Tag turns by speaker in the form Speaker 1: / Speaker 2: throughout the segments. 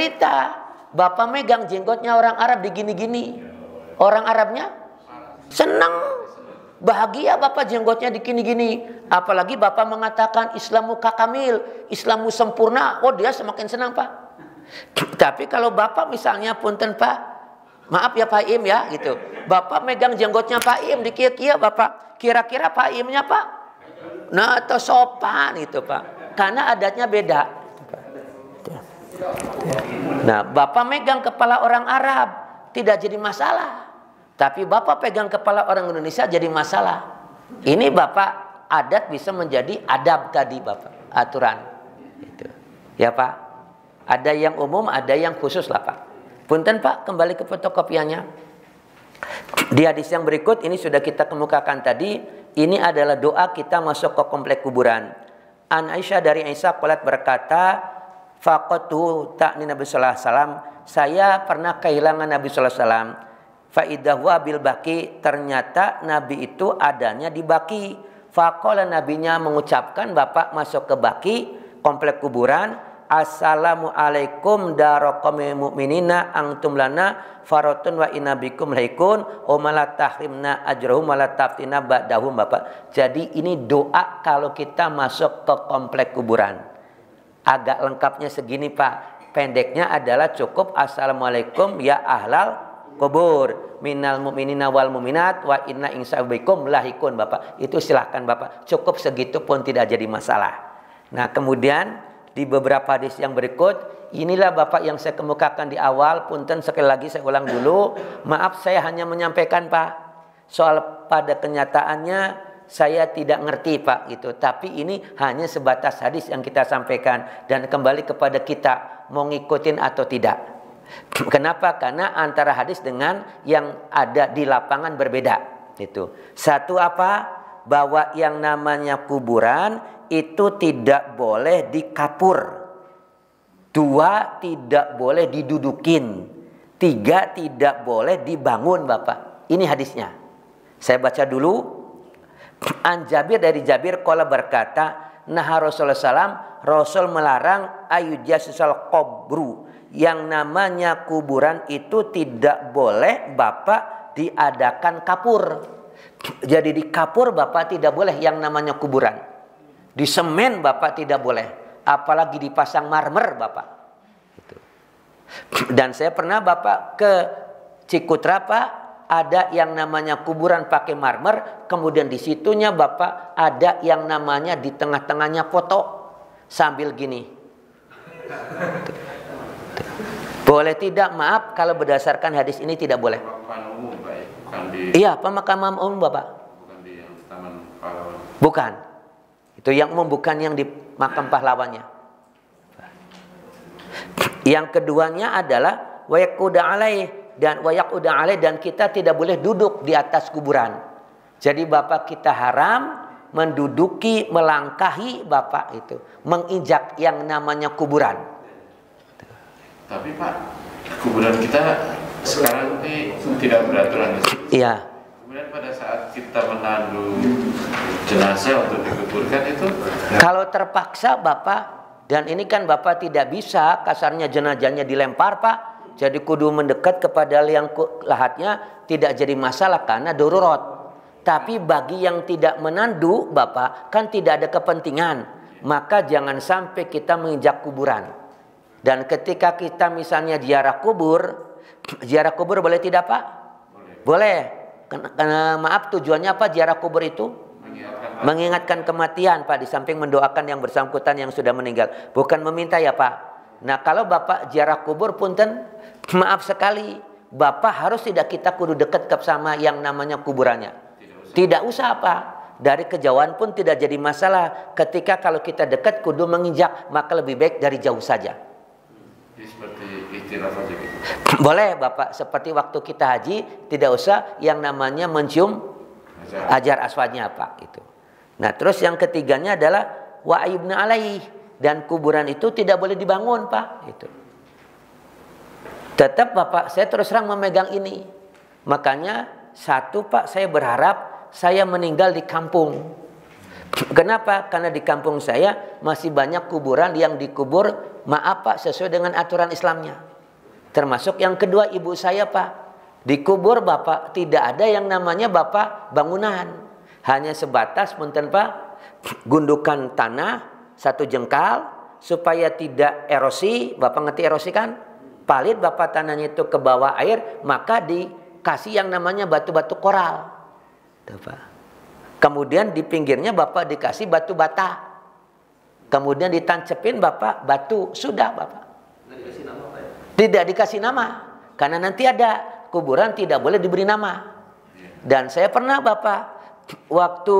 Speaker 1: cerita, bapak megang jenggotnya orang Arab digini-gini. Orang Arabnya senang, bahagia bapak jenggotnya digini-gini. Apalagi bapak mengatakan Islamu kakamil, Islamu sempurna. Oh, dia semakin senang, Pak. Tapi kalau bapak misalnya punten, Pak, maaf ya Pak Im ya gitu. Bapak megang jenggotnya Pak Im dikia-kia bapak. Kira-kira Pak Imnya, Pak, nah atau sopan itu, Pak. Karena adatnya beda. Nah, bapak megang kepala orang Arab tidak jadi masalah. Tapi bapak pegang kepala orang Indonesia jadi masalah. Ini bapak adat bisa menjadi adab tadi bapak, aturan. Itu. Ya Pak. Ada yang umum, ada yang khusus lah Pak. Punten Pak, kembali ke fotokopiannya. Di hadis yang berikut ini sudah kita kemukakan tadi. Ini adalah doa kita masuk ke komplek kuburan. An Aisyah dari Aisyah qalat berkata, faqatu ta'ni Nabi sallallahu alaihi wasallam, saya pernah kehilangan Nabi sallallahu alaihi wasallam. Faidahu bil baki, ternyata Nabi itu adanya di Baki. Faqala, nabinya mengucapkan bapak masuk ke Baki, komplek kuburan, assalamualaikum daraqamil mu'minina antum lana farotun wa inabikum laikun o malat tahrimna ajrahum malat taftina ba'dahum bapak. Jadi ini doa kalau kita masuk ke komplek kuburan. Agak lengkapnya segini Pak. Pendeknya adalah cukup assalamualaikum ya ahlal kubur minal mu'minina wal mu'minat wa inna insyabikum lahikun bapak. Itu silahkan bapak. Cukup segitu pun tidak jadi masalah. Nah kemudian di beberapa hadis yang berikut, inilah bapak yang saya kemukakan di awal. Punten sekali lagi saya ulang dulu. Maaf saya hanya menyampaikan Pak. Soal pada kenyataannya saya tidak ngerti Pak gitu. Tapi ini hanya sebatas hadis yang kita sampaikan. Dan kembali kepada kita mau ngikutin atau tidak. Kenapa? Karena antara hadis dengan yang ada di lapangan berbeda. Itu. Satu apa? Bahwa yang namanya kuburan itu tidak boleh dikapur. Dua, tidak boleh didudukin. Tiga, tidak boleh dibangun Bapak. Ini hadisnya. Saya baca dulu. An Jabir, dari Jabir qala berkata, nah Rasulullah SAW, Rasul melarang ayujasal qabru, yang namanya kuburan itu tidak boleh Bapak diadakan kapur. Jadi di kapur Bapak tidak boleh yang namanya kuburan. Di semen Bapak tidak boleh. Apalagi dipasang marmer Bapak. Dan saya pernah Bapak ke Cikutra Pak, ada yang namanya kuburan pakai marmer. Kemudian di situnya Bapak ada yang namanya di tengah-tengahnya foto sambil gini. Boleh tidak? Maaf kalau berdasarkan hadis ini tidak boleh. Iya, pemakaman umum Bapak.
Speaker 2: Bukan di yang Taman Pahlawan.
Speaker 1: Bukan. Itu yang umum, bukan yang di makam pahlawannya. Yang keduanya adalah wayaquda alaih, dan wayaquda alaih, dan kita tidak boleh duduk di atas kuburan. Jadi Bapak kita haram menduduki, melangkahi Bapak itu, menginjak yang namanya kuburan.
Speaker 2: Tapi Pak, kuburan kita sekarang ini tidak beraturan.
Speaker 1: Iya.
Speaker 2: Kemudian pada saat kita menandu jenazah untuk dikuburkan itu,
Speaker 1: kalau terpaksa Bapak, dan ini kan Bapak tidak bisa kasarnya jenazahnya dilempar Pak, jadi kudu mendekat kepada liang lahatnya, tidak jadi masalah karena darurat. Tapi bagi yang tidak menandu Bapak, kan tidak ada kepentingan, maka jangan sampai kita menginjak kuburan. Dan ketika kita misalnya ziarah kubur boleh tidak Pak? Boleh. Karena maaf, tujuannya apa ziarah kubur itu? Mengingatkan kematian Pak, di samping mendoakan yang bersangkutan yang sudah meninggal. Bukan meminta ya Pak. Nah kalau Bapak ziarah kubur punten, maaf sekali, Bapak harus tidak kita kudu dekat sama yang namanya kuburannya. Tidak usah Pak. Dari kejauhan pun tidak jadi masalah. Ketika kalau kita dekat kudu menginjak, maka lebih baik dari jauh saja.
Speaker 2: seperti ikhtilaf aja gitu.
Speaker 1: Boleh Bapak, seperti waktu kita haji tidak usah yang namanya mencium hajar aswadnya Pak itu. Nah terus yang ketiganya adalah wa'ibna alaih, dan kuburan itu tidak boleh dibangun Pak itu. Tetap Bapak saya terus terang memegang ini. Makanya satu Pak, saya berharap saya meninggal di kampung. Kenapa? Karena di kampung saya masih banyak kuburan yang dikubur maaf Pak, sesuai dengan aturan Islamnya. Termasuk yang kedua, ibu saya Pak, dikubur Bapak tidak ada yang namanya Bapak bangunan. Hanya sebatas punten Pak, gundukan tanah 1 jengkal supaya tidak erosi. Bapak ngerti erosi kan? Palit Bapak tanahnya itu ke bawah air, maka dikasih yang namanya batu-batu koral. Tuh, Pak. Kemudian di pinggirnya Bapak dikasih batu bata. Kemudian ditancepin Bapak batu, sudah Bapak. Nggak dikasih nama Pak ya? Tidak dikasih nama, karena nanti ada kuburan tidak boleh diberi nama. Dan saya pernah Bapak, waktu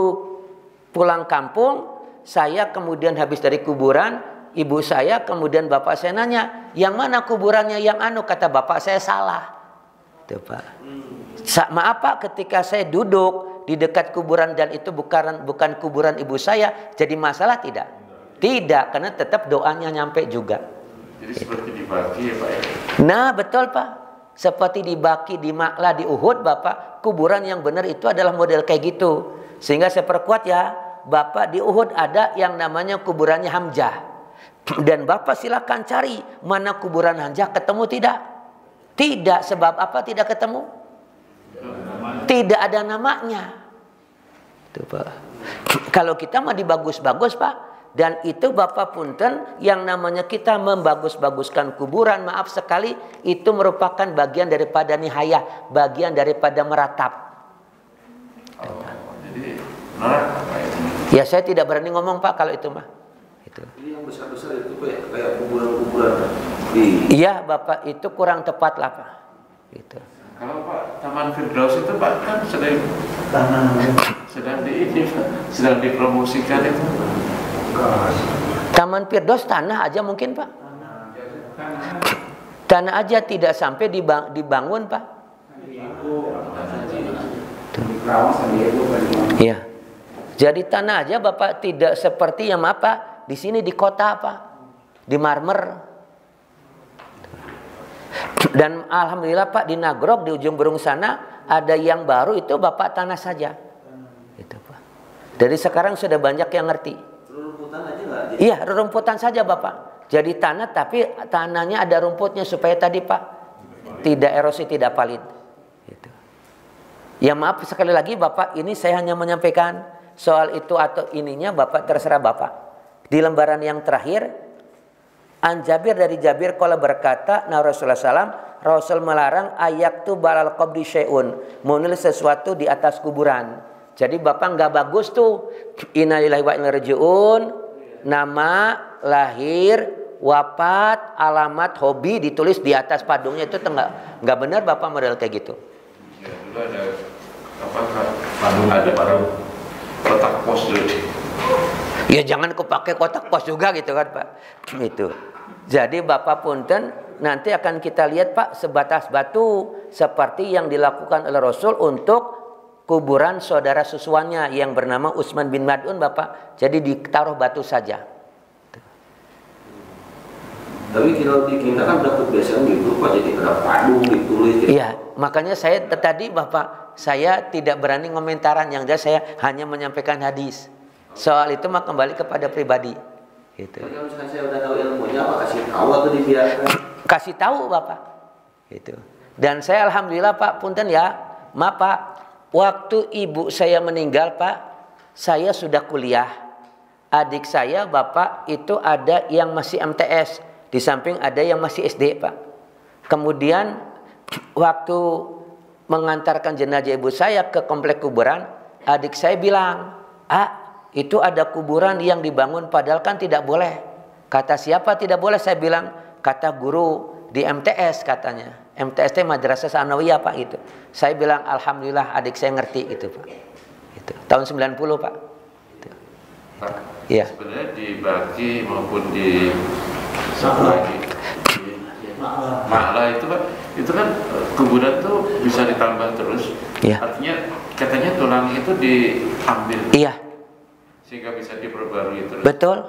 Speaker 1: pulang kampung, saya kemudian habis dari kuburan, ibu saya kemudian Bapak saya nanya, yang mana kuburannya yang anu? Kata Bapak saya salah. Tuh, Pak. Maaf Pak, ketika saya duduk di dekat kuburan dan itu bukan kuburan ibu saya, jadi masalah tidak? Tidak, karena tetap doanya nyampe juga.
Speaker 2: Jadi seperti di Baki ya Pak ya?
Speaker 1: Nah betul Pak, seperti di Baki, di Makla, di Uhud Bapak, kuburan yang benar itu adalah model kayak gitu. Sehingga saya perkuat ya, Bapak di Uhud ada yang namanya kuburannya Hamzah. Dan Bapak silakan cari mana kuburan Hamzah, ketemu tidak? Tidak, sebab apa tidak ketemu? Tidak ada namanya. Tuh Pak. Kalau kita mah dibagus-bagus Pak. Dan itu Bapak punten, yang namanya kita membagus-baguskan kuburan, maaf sekali, itu merupakan bagian daripada nihayah, bagian daripada meratap.
Speaker 2: Jadi neraka Pak itu.
Speaker 1: Ya saya tidak berani ngomong Pak kalau itu mah. Itu.
Speaker 3: Ini yang besar-besar itu kayak kuburan-kuburan.
Speaker 1: Iya Bapak, itu kurang tepat lah Pak. Gitu.
Speaker 2: Kalau Pak Taman Firdaus itu Pak kan sedang dipromosikan itu.
Speaker 1: Taman Firdaus tanah aja mungkin Pak. Tanah aja tidak sampai dibangun Pak. Iya. Jadi tanah aja Bapak tidak seperti yang apa di sini di kota Pak, di Marmer. Dan alhamdulillah Pak di Nagrog di ujung Berung sana ada yang baru itu Bapak tanah saja. Itu Pak. Jadi sekarang sudah banyak yang ngerti. Iya, rerumputan saja Bapak. Jadi tanah tapi tanahnya ada rumputnya supaya tadi Pak tidak erosi, tidak palit. Gitu. Ya maaf sekali lagi Bapak, ini saya hanya menyampaikan soal itu atau ininya Bapak terserah Bapak. Di lembaran yang terakhir, An Jabir dari Jabir qala berkata, nah Rasulullah SAW, Rasul melarang ayat tu balal qabri syai'un, menulis sesuatu di atas kuburan. Jadi Bapak nggak bagus tuh innalillahi wa inna ilaihi raji'un, nama, lahir, wafat, alamat, hobi ditulis di atas padungnya, itu nggak benar Bapak model kayak gitu.
Speaker 2: Ya dulu ada padung kotak pos dulu.
Speaker 1: Ya jangan kepake kotak pos juga gitu kan Pak. Itu. Jadi Bapak punten, nanti akan kita lihat Pak sebatas batu seperti yang dilakukan oleh Rasul untuk kuburan saudara susuannya yang bernama Utsman bin Mad'un Bapak. Jadi ditaruh batu saja.
Speaker 3: Tapi kalau di kita kan udah kebiasaan gitu Pak, jadi ada padung ditulis.
Speaker 1: Iya, makanya saya tadi Bapak, saya tidak berani komentaran, yang jelas saya hanya menyampaikan hadis. Soal itu mah kembali kepada pribadi. Gitu.
Speaker 3: Kalau misalkan saya udah tahu ilmunya, apa kasih tahu atau dibiarkan?
Speaker 1: Kasih tahu Bapak. Gitu. Dan saya alhamdulillah Pak punten ya, maaf Pak. Waktu ibu saya meninggal Pak, saya sudah kuliah. Adik saya Bapak itu ada yang masih MTS, di samping ada yang masih SD Pak. Kemudian waktu mengantarkan jenazah ibu saya ke komplek kuburan, adik saya bilang, itu ada kuburan yang dibangun padahal kan tidak boleh. Kata siapa tidak boleh? Saya bilang, kata guru di MTS katanya. MTS Madrasah Sanawiyah Pak itu. Saya bilang alhamdulillah adik saya ngerti itu Pak. Itu tahun 90 Pak. Itu.
Speaker 2: Pak,
Speaker 1: ya.
Speaker 2: Sebenarnya di Baki maupun di Makla itu Pak, itu kan kuburan tuh bisa ditambah terus.
Speaker 1: Ya.
Speaker 2: Artinya katanya tulang itu diambil.
Speaker 1: Iya.
Speaker 2: Sehingga bisa diperbarui terus.
Speaker 1: Betul.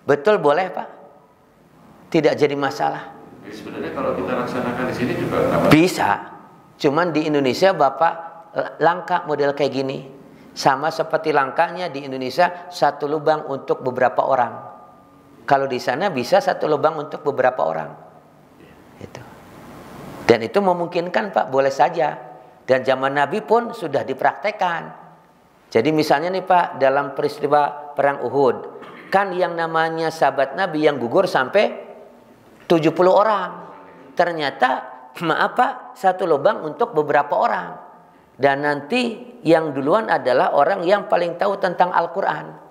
Speaker 1: Betul boleh Pak. Tidak jadi masalah.
Speaker 2: Sebenarnya kalau kita laksanakan di sini juga
Speaker 1: bisa. Cuman di Indonesia Bapak langka model kayak gini. Sama seperti langkanya di Indonesia satu lubang untuk beberapa orang. Kalau di sana bisa satu lubang untuk beberapa orang. Itu. Dan itu memungkinkan Pak, boleh saja. Dan zaman Nabi pun sudah dipraktekkan. Jadi misalnya nih Pak, dalam peristiwa perang Uhud, kan yang namanya sahabat Nabi yang gugur sampai 70 orang. Ternyata maaf Pak, satu lubang untuk beberapa orang. Dan nanti yang duluan adalah orang yang paling tahu tentang Al-Quran.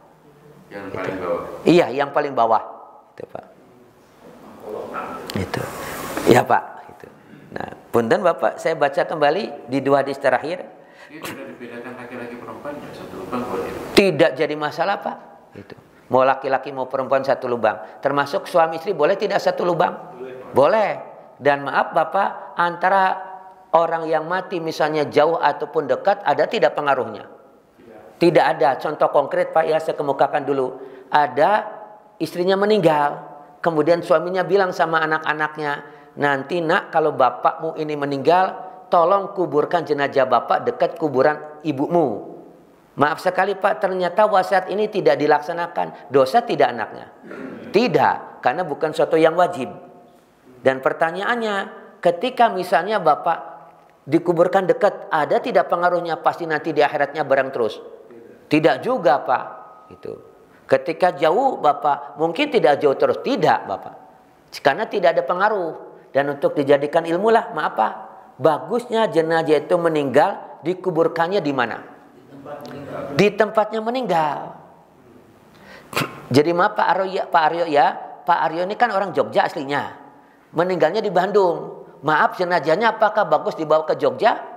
Speaker 2: Yang paling bawah.
Speaker 1: Iya, yang paling bawah. Itu Pak. Itu. Ya Pak. Itu. Nah, punten Bapak, saya baca kembali di 2 hadis terakhir.
Speaker 2: Ini sudah dibedakan laki-laki perempuan ya, satu lubang boleh.
Speaker 1: Tidak jadi masalah Pak. Itu. Mau laki-laki mau perempuan satu lubang. Termasuk suami istri boleh tidak satu lubang? Boleh. Dan maaf Bapak, antara orang yang mati misalnya jauh ataupun dekat, ada tidak pengaruhnya? Tidak ada. Contoh konkret Pak ya, saya kemukakan dulu. Ada istrinya meninggal, kemudian suaminya bilang sama anak-anaknya, nanti nak kalau bapakmu ini meninggal, tolong kuburkan jenazah bapak dekat kuburan ibumu. Maaf sekali Pak, ternyata wasiat ini tidak dilaksanakan. Dosa tidak anaknya? Tidak, karena bukan suatu yang wajib. Dan pertanyaannya, ketika misalnya bapak dikuburkan dekat, ada tidak pengaruhnya? Pasti nanti di akhiratnya bareng terus? Tidak juga Pak. Itu. Ketika jauh Bapak, mungkin tidak jauh terus. Tidak Bapak. Karena tidak ada pengaruh. Dan untuk dijadikan ilmu lah, maaf Pak, bagusnya jenazah itu meninggal, dikuburkannya di mana? Di tempatnya meninggal. Jadi maaf Pak Aryo ya, Pak Aryo ini kan orang Jogja aslinya. Meninggalnya di Bandung. Maaf, jenazahnya apakah bagus dibawa ke Jogja?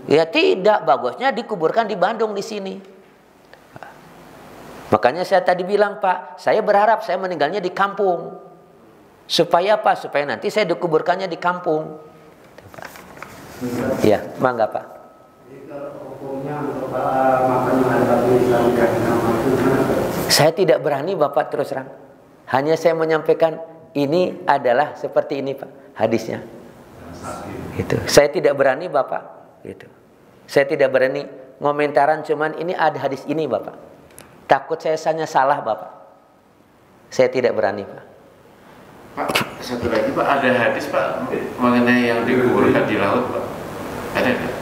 Speaker 1: Ya tidak, bagusnya dikuburkan di Bandung di sini. Makanya saya tadi bilang Pak, saya berharap saya meninggalnya di kampung. Supaya apa? Supaya nanti saya dikuburkannya di kampung. Ya, mangga Pak. Saya tidak berani Bapak terus terang. Hanya saya menyampaikan ini adalah seperti ini Pak hadisnya. Itu. Saya tidak berani Bapak. Gitu. Saya tidak berani ngomentaran, cuman ini ada hadis ini Bapak. Takut saya salah Bapak. Saya tidak berani Pak.
Speaker 2: Pak, satu lagi Pak, ada hadis Pak mengenai yang dikuburkan di laut Pak. Ada nggak?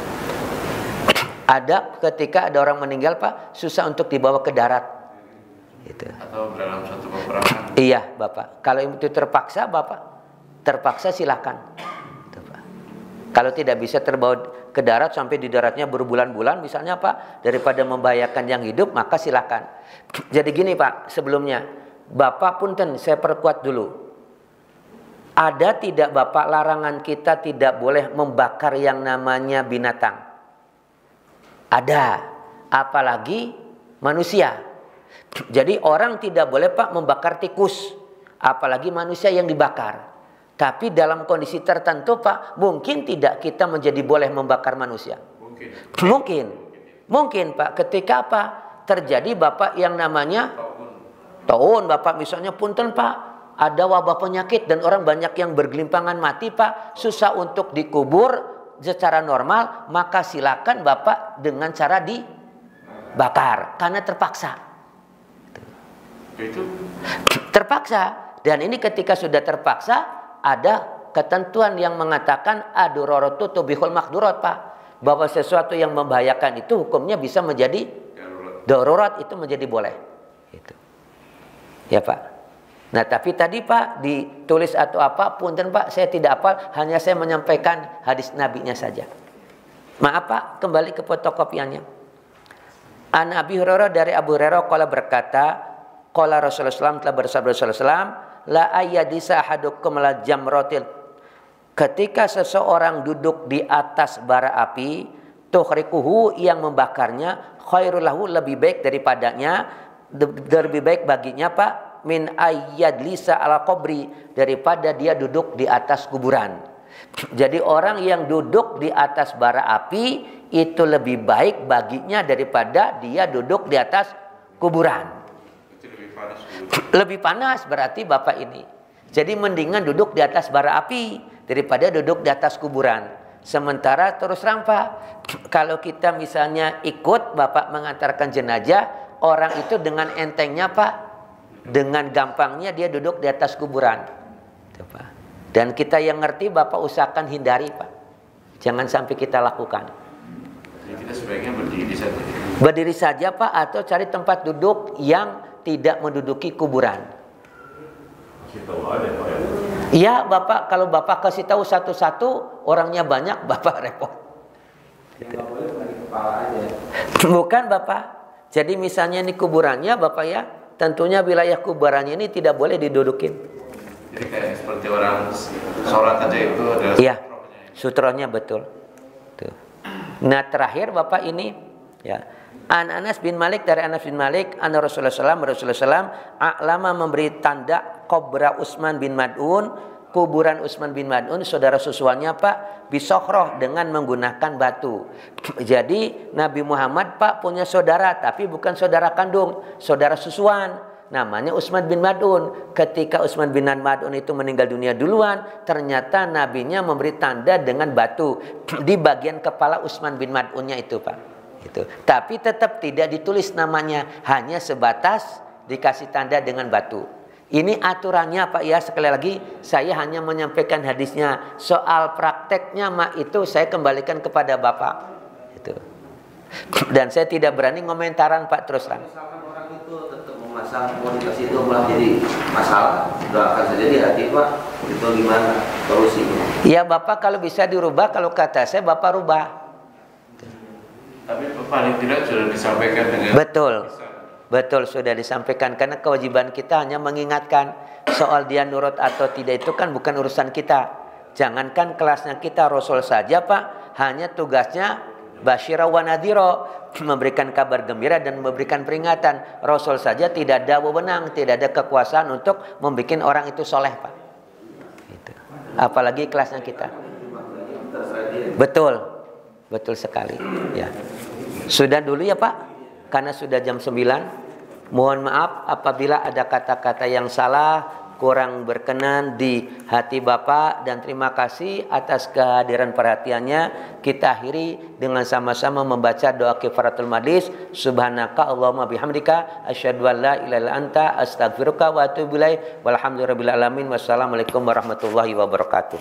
Speaker 1: Ada, ketika ada orang meninggal Pak, susah untuk dibawa ke darat. Gitu.
Speaker 2: Atau dalam satu peperangan.
Speaker 1: Iya Bapak. Kalau itu terpaksa Bapak, terpaksa silakan. Gitu, Pak. Kalau tidak bisa terbawa ke darat sampai di daratnya berbulan-bulan misalnya Pak, daripada membahayakan yang hidup, maka silakan. Jadi gini Pak, sebelumnya Bapak punten, saya perkuat dulu. Ada tidak Bapak larangan kita tidak boleh membakar yang namanya binatang? Ada, apalagi manusia. Jadi orang tidak boleh Pak membakar tikus, apalagi manusia yang dibakar. Tapi dalam kondisi tertentu Pak, mungkin tidak kita menjadi boleh membakar manusia. Mungkin Pak, ketika apa? Terjadi Bapak yang namanya taun Bapak misalnya punten Pak, ada wabah penyakit dan orang banyak yang bergelimpangan mati Pak, susah untuk dikubur secara normal, maka silakan Bapak dengan cara dibakar karena terpaksa. Itu terpaksa. Dan ini ketika sudah terpaksa, ada ketentuan yang mengatakan aduroratu tubihul makdurat Pak, bahwa sesuatu yang membahayakan itu hukumnya bisa menjadi darurat, itu menjadi boleh. Itu. Ya Pak. Nah tapi tadi Pak ditulis atau apa punten Pak, saya tidak hafal, hanya saya menyampaikan hadis nabinya saja. Maaf Pak, kembali ke fotokopiannya. An Abi Hurairah, dari Abu Hurairah qala berkata, qala Rasulullah SAW, telah bersabda Rasulullah SAW, la ayyadisa ahadukum la jamratil. Ketika seseorang duduk di atas bara api, tuhrikuhu, yang membakarnya, khairul lahu, lebih baik daripadanya, lebih baik baginya Pak, min ayyadlisa ala qabri, daripada dia duduk di atas kuburan. Jadi orang yang duduk di atas bara api itu lebih baik baginya daripada dia duduk di atas kuburan. Lebih panas berarti Bapak ini. Jadi mendingan duduk di atas bara api daripada duduk di atas kuburan. Sementara terus terang Pak, kalau kita misalnya ikut Bapak mengantarkan jenazah, orang itu dengan entengnya Pak dengan gampangnya dia duduk di atas kuburan. Tuh, Pak. Dan kita yang ngerti Bapak usahakan hindari, Pak. Jangan sampai kita lakukan.
Speaker 2: Jadi kita sebaiknya berdiri saja.
Speaker 1: Berdiri saja, Pak, atau cari tempat duduk yang tidak menduduki kuburan. Iya, Bapak, kalau Bapak kasih tahu satu-satu, orangnya banyak, Bapak repot. Gitu. Bukan, Bapak. Jadi misalnya ini kuburannya, Bapak ya, tentunya wilayah kuburannya ini tidak boleh didudukin.
Speaker 2: Jadi kayak seperti orang sholat aja itu adalah
Speaker 1: Iya, sutronya betul. Tuh. Nah terakhir Bapak ini, ya, An Anas bin Malik, dari Anas bin Malik, an Rasulullah SAW a'lama memberi tanda kubra Utsman bin Mad'un, kuburan Utsman bin Mad'un, saudara susuannya Pak, bisokhroh, dengan menggunakan batu. Jadi Nabi Muhammad Pak punya saudara, tapi bukan saudara kandung, saudara susuan. Namanya Utsman bin Mad'un. Ketika Utsman bin Mad'un itu meninggal dunia duluan, ternyata nabinya memberi tanda dengan batu di bagian kepala Utsman bin Mad'unnya itu, Pak. Itu. Tapi tetap tidak ditulis namanya, hanya sebatas dikasih tanda dengan batu. Ini aturannya, Pak ya. Sekali lagi saya hanya menyampaikan hadisnya. Soal prakteknya Mak itu saya kembalikan kepada Bapak. Itu. Dan saya tidak berani ngomentaran, Pak, terus terang.
Speaker 3: Masang komunikasi itu malah jadi masalah, doakan saja di hati Pak, itu gimana solusinya?
Speaker 1: Ya Bapak, kalau bisa dirubah, kalau kata saya Bapak rubah.
Speaker 2: Tapi paling tidak sudah disampaikan dengan
Speaker 1: Betul sudah disampaikan, karena kewajiban kita hanya mengingatkan. Soal dia nurut atau tidak itu kan bukan urusan kita. Jangankan kelasnya kita, Rasul saja Pak, hanya tugasnya basyira wa nadhira, memberikan kabar gembira dan memberikan peringatan. Rasul saja tidak ada wewenang, tidak ada kekuasaan untuk membuat orang itu soleh, Pak. Gitu. Apalagi kelasnya kita. Betul sekali. Ya. Sudah dulu ya Pak, karena sudah jam 9. Mohon maaf apabila ada kata-kata yang salah, kurang berkenan di hati Bapak, dan terima kasih atas kehadiran perhatiannya. Kita akhiri dengan sama-sama membaca doa kifaratul majlis. Subhanaka Allahumma bihamdika asyhadu an la ilaha illa anta astaghfiruka wa atubu ilaik. Walhamdulillahirabbil alamin. Wassalamualaikum warahmatullahi wabarakatuh.